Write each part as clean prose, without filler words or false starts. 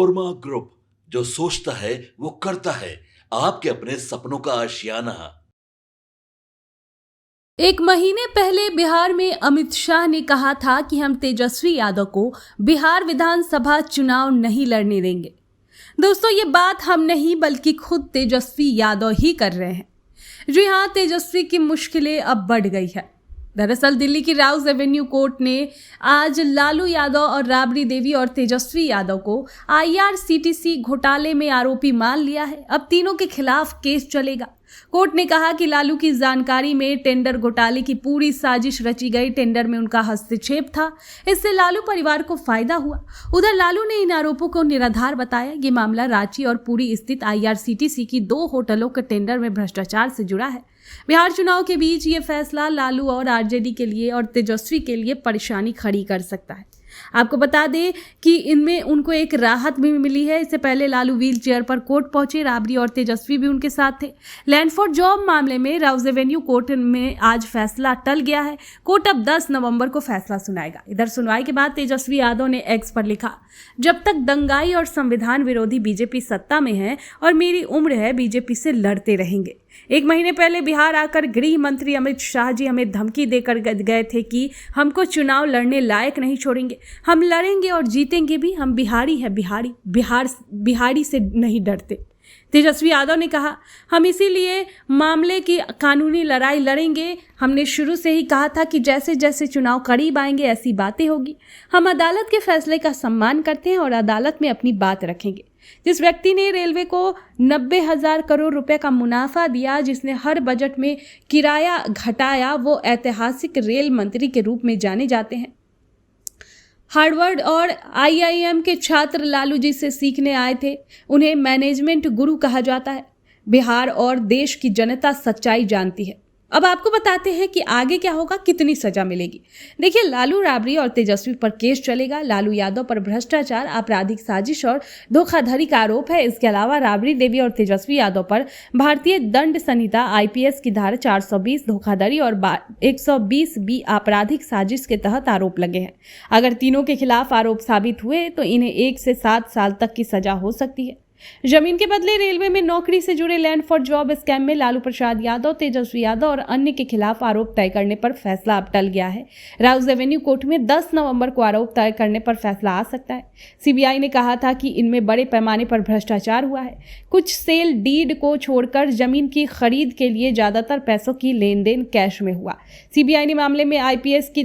Panorama group, जो सोचता है वो करता है। आपके अपने सपनों का आशियाना। एक महीने पहले बिहार में अमित शाह ने कहा था कि हम तेजस्वी यादव को बिहार विधानसभा चुनाव नहीं लड़ने देंगे। दोस्तों, ये बात हम नहीं बल्कि खुद तेजस्वी यादव ही कर रहे हैं। जी हाँ, तेजस्वी की मुश्किलें अब बढ़ गई है। दरअसल दिल्ली की राउज एवेन्यू कोर्ट ने आज लालू यादव और राबड़ी देवी और तेजस्वी यादव को आईआरसीटीसी घोटाले में आरोपी मान लिया है। अब तीनों के खिलाफ केस चलेगा। कोर्ट ने कहा कि लालू की जानकारी में टेंडर घोटाले की पूरी साजिश रची गई, टेंडर में उनका हस्तक्षेप था, इससे लालू परिवार को फायदा हुआ। उधर लालू ने इन आरोपों को निराधार बताया। ये मामला रांची और पुरी स्थित आईआरसीटीसी की 2 होटलों के टेंडर में भ्रष्टाचार से जुड़ा है। बिहार चुनाव के बीच ये फैसला लालू और आरजेडी के लिए और तेजस्वी के लिए परेशानी खड़ी कर सकता है। आपको बता दें कि इनमें उनको एक राहत भी मिली है। इससे पहले लालू व्हील चेयर पर कोर्ट पहुंचे, राबड़ी और तेजस्वी भी उनके साथ थे। लैंड फॉर जॉब मामले में राउज एवेन्यू कोर्ट में आज फैसला टल गया है। कोर्ट अब 10 नवंबर को फैसला सुनाएगा। इधर सुनवाई के बाद तेजस्वी यादव ने एक्स पर लिखा, जब तक दंगाई और संविधान विरोधी बीजेपी सत्ता में है और मेरी उम्र है, बीजेपी से लड़ते रहेंगे। 1 महीने पहले बिहार आकर गृह मंत्री अमित शाह जी हमें धमकी देकर गए थे कि हमको चुनाव लड़ने लायक नहीं छोड़ेंगे, हम लड़ेंगे और जीतेंगे भी, हम बिहारी हैं, बिहारी से नहीं डरते। तेजस्वी यादव ने कहा, हम इसीलिए मामले की कानूनी लड़ाई लड़ेंगे। हमने शुरू से ही कहा था कि जैसे जैसे चुनाव करीब आएंगे ऐसी बातें होगी। हम अदालत के फैसले का सम्मान करते हैं और अदालत में अपनी बात रखेंगे। जिस व्यक्ति ने रेलवे को 90,000 करोड़ रुपए का मुनाफा दिया, जिसने हर बजट में किराया घटाया, वो ऐतिहासिक रेल मंत्री के रूप में जाने जाते हैं। हार्वर्ड और आईआईएम के छात्र लालू जी से सीखने आए थे। उन्हें मैनेजमेंट गुरु कहा जाता है। बिहार और देश की जनता सच्चाई जानती है। अब आपको बताते हैं कि आगे क्या होगा, कितनी सजा मिलेगी। देखिए, लालू, राबड़ी और तेजस्वी पर केस चलेगा। लालू यादव पर भ्रष्टाचार, आपराधिक साजिश और धोखाधड़ी का आरोप है। इसके अलावा राबड़ी देवी और तेजस्वी यादव पर भारतीय दंड संहिता आईपीएस की धारा 420 धोखाधड़ी और 120 बी आपराधिक साजिश के तहत आरोप लगे हैं। अगर तीनों के खिलाफ आरोप साबित हुए तो इन्हें 1 से 7 साल तक की सजा हो सकती है। जमीन के बदले रेलवे में नौकरी से जुड़े लैंड फॉर जॉब स्कैम में लालू प्रसाद यादव, तेजस्वी यादव और अन्य के खिलाफ आरोप तय करने पर फैसला अब टल गया है। राउज एवेन्यू कोर्ट में 10 नवंबर को आरोप तय करने पर फैसला आ सकता है। सीबीआई ने कहा था कि इनमें बड़े पैमाने पर भ्रष्टाचार हुआ है। कुछ सेल डीड को छोड़कर जमीन की खरीद के लिए ज्यादातर पैसों की लेन देन कैश में हुआ। सीबीआई ने मामले में आईपीसी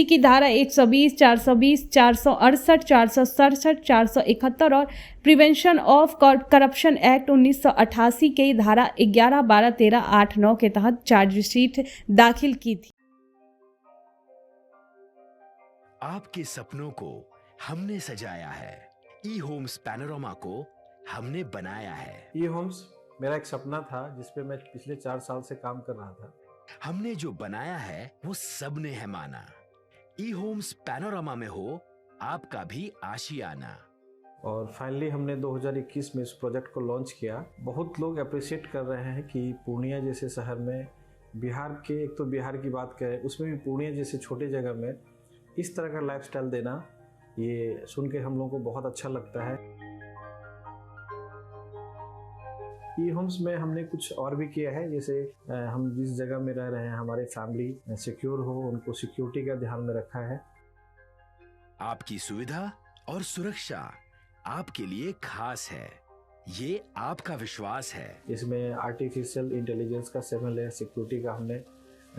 की धारा 120, 420, 468, 467, 471 और प्रिवेंशन ऑफ करप्शन एक्ट 1988 के धारा 11, 12, 13, 8, 9 के तहत चार्जशीट दाखिल की थी। आपके सपनों को हमने सजाया है। ई होम्स पैनोरमा को हमने बनाया है। ई होम्स मेरा एक सपना था जिसपे मैं पिछले 4 साल से काम कर रहा था। हमने जो बनाया है वो सबने है माना। ई होम्स पैनोरमा में हो आपका भी आशियाना। और फाइनली हमने 2021 में इस प्रोजेक्ट को लॉन्च किया। बहुत लोग अप्रिशिएट कर रहे हैं कि पूर्णिया जैसे शहर में, बिहार के, एक तो बिहार की बात करें उसमें भी पूर्णिया जैसे छोटे जगह में इस तरह का लाइफस्टाइल देना, ये सुन के हम लोगों को बहुत अच्छा लगता है। ई होम्स में हमने कुछ और भी किया है, जैसे हम जिस जगह में रह रहे हैं हमारे फैमिली सिक्योर हो, उनको सिक्योरिटी का ध्यान में रखा है। आपकी सुविधा और सुरक्षा आपके लिए खास है, ये आपका विश्वास है। इसमें आर्टिफिशियल इंटेलिजेंस का 7 लेयर सिक्योरिटी का हमने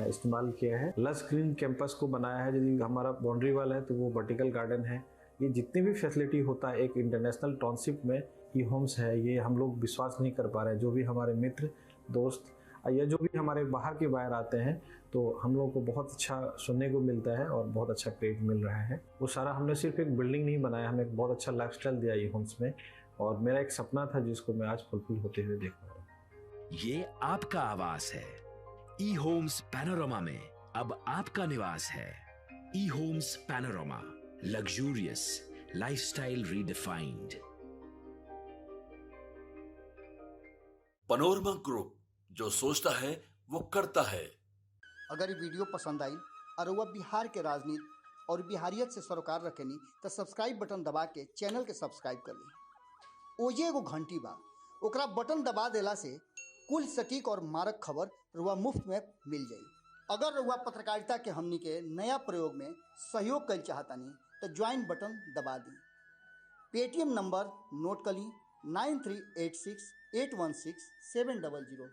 इस्तेमाल किया है। लस ग्रीन कैंपस को बनाया है। यदि हमारा बाउंड्री वाल है तो वो वर्टिकल गार्डन है। ये जितनी भी फैसिलिटी होता है एक इंटरनेशनल टाउनशिप में ई होम्स है, ये हम लोग विश्वास नहीं कर पा रहे हैं। जो भी हमारे मित्र, दोस्त या जो भी हमारे बाहर के बाहर आते हैं तो हम लोग को बहुत अच्छा सुनने को मिलता है और बहुत अच्छा क्रेडिट मिल रहा है। वो सारा हमने सिर्फ एक बिल्डिंग नहीं बनाया, हमें एक बहुत अच्छा लाइफस्टाइल दिया ई होम्स में, और मेरा एक सपना था जिसको मैं आज फुलफिल होते हुए देख रहा हूँ। ये आपका आवास है। ई होम्स पैनोरमा में अब आपका निवास है। E homes panorama, luxurious lifestyle redefined. Panorama group, जो सोचता है वो करता है। अगर ये वीडियो पसंद आई और वह बिहार के राजनीति और बिहारियत से सरोकार रखेनी तो सब्सक्राइब बटन दबा के चैनल के सब्सक्राइब कर ली। ओजे एगो घंटी बा, ओकरा बटन दबा देला से कुल सटीक और मारक खबर रुआ मुफ्त में मिल जाई। अगर रुआ पत्रकारिता के हमनी के नया प्रयोग में सहयोग कर चाहतानी तो ज्वाइन बटन दबा दी। पेटीएम नंबर नोट कर ली 9386816700।